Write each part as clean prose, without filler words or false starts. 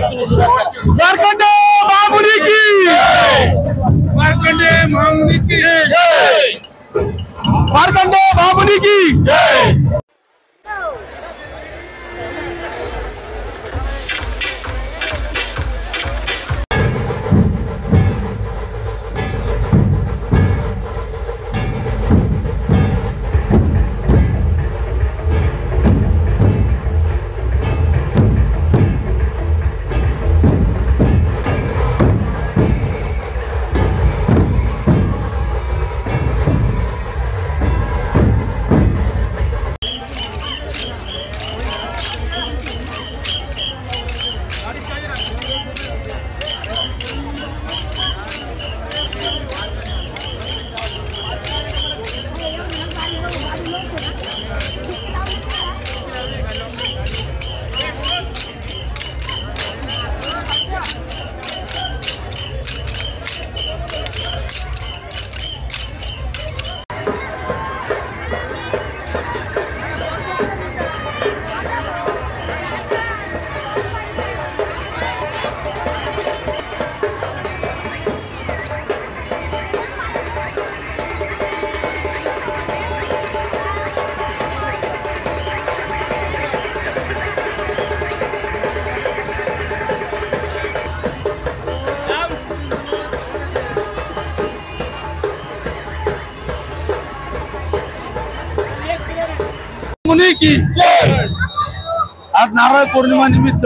मार्कंडे महामुनि की मार्कंडे महामुनि की मार्कंडे महामुनि की की आज नारळ पौर्णिमा निमित्त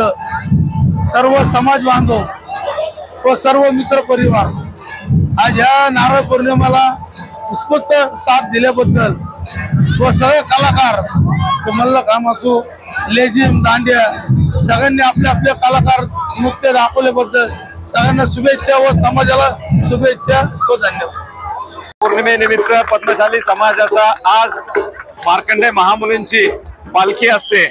सर्व समाज बांधव व सर्व मित्र परिवार आज या नारळ पौर्णिमेला उत्स्फूर्त साथ दिल्याबद्दल व सर्व कलाकार मल्लखांब असो लेझिम दांडिया सगळ्यांनी आपले आपले कलाकार नृत्य दाखवल्याबद्दल सगळ्यांना शुभेच्छा व समाजाला शुभेच्छा व धन्यवाद। पौर्णिमेनिमित्त पद्मशाली समाजाचा आज मार्कंडे महामुनींची पालखी असते।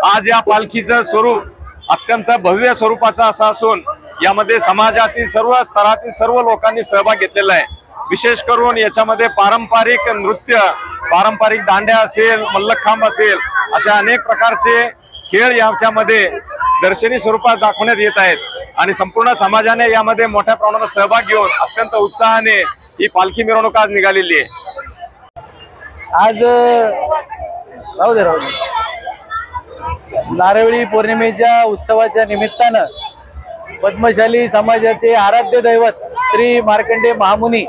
आज या पालखीचं स्वरूप अत्यंत भव्य स्वरूपाचं असं असून यामध्ये समाजातील सर्व स्तरातील सर्व लोकांनी सहभाग घेतलेला आहे। विशेष करून याच्यामध्ये पारंपरिक नृत्य, पारंपरिक दांड्या असेल, मल्लखांब असेल, अशा अनेक प्रकारचे खेळ याच्यामध्ये दर्शनी स्वरूपात दाखवण्यात येत आहेत आणि संपूर्ण समाजाने यामध्ये मोठ्या प्रमाणात सहभाग घेऊन अत्यंत उत्साहाने ही पालखी मिरवणूक आज निघालेली आहे। आज राहू दे नारळी पौर्णिमेच्या उत्सवाच्या निमित्तानं पद्मशाली समाजाचे आराध्य दैवत श्री मार्कंडे महामुनी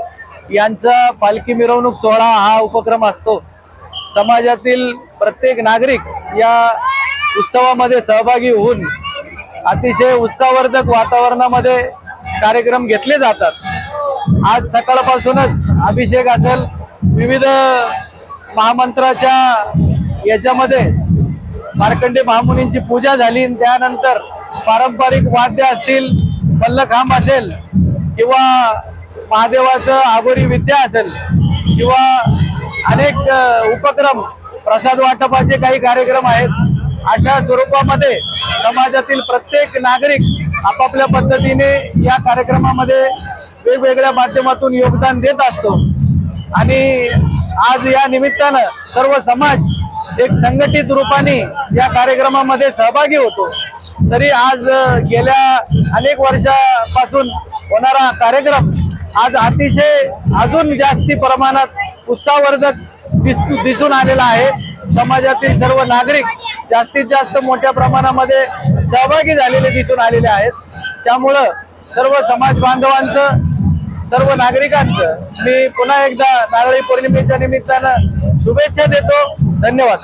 यांचा पालखी मिरवणूक सोहळा हा उपक्रम असतो। समाजातील प्रत्येक नागरिक या उत्सवामध्ये सहभागी होऊन अतिशय उत्साहवर्धक वातावरणामध्ये कार्यक्रम घेतले जातात। आज सकाळपासूनच अभिषेक असेल, विविध महामंत्राच्या याच्यामध्ये मार्कंडे महामुनींची पूजा झाली। त्यानंतर पारंपरिक वाद्य असतील, मल्लखांब असेल किंवा महादेवाचं आगोरी विद्या असेल किंवा अनेक उपक्रम, प्रसाद वाटपाचे काही कार्यक्रम आहेत। अशा स्वरूपामध्ये समाजातील प्रत्येक नागरिक आपापल्या पद्धतीने या कार्यक्रमामध्ये वेगवेगळ्या माध्यमातून योगदान देत असतो आणि आज या निमित्तानं सर्व समाज एक संघटित रूपाने या कार्यक्रमामध्ये सहभागी होतो। तरी आज गेल्या अनेक वर्षापासून होणारा कार्यक्रम आज अतिशय अजून जास्ती प्रमाणात उत्साहवर्धक दिसून आलेला आहे। समाजातील सर्व नागरिक जास्तीत जास्त मोठ्या प्रमाणामध्ये सहभागी झालेले दिसून आलेले आहेत। त्यामुळं सर्व समाज बांधवांचं, सर्व नागरिकांचं मी पुन्हा एकदा नारळी पौर्णिमेच्या निमित्तानं शुभेच्छा देतो। धन्यवाद।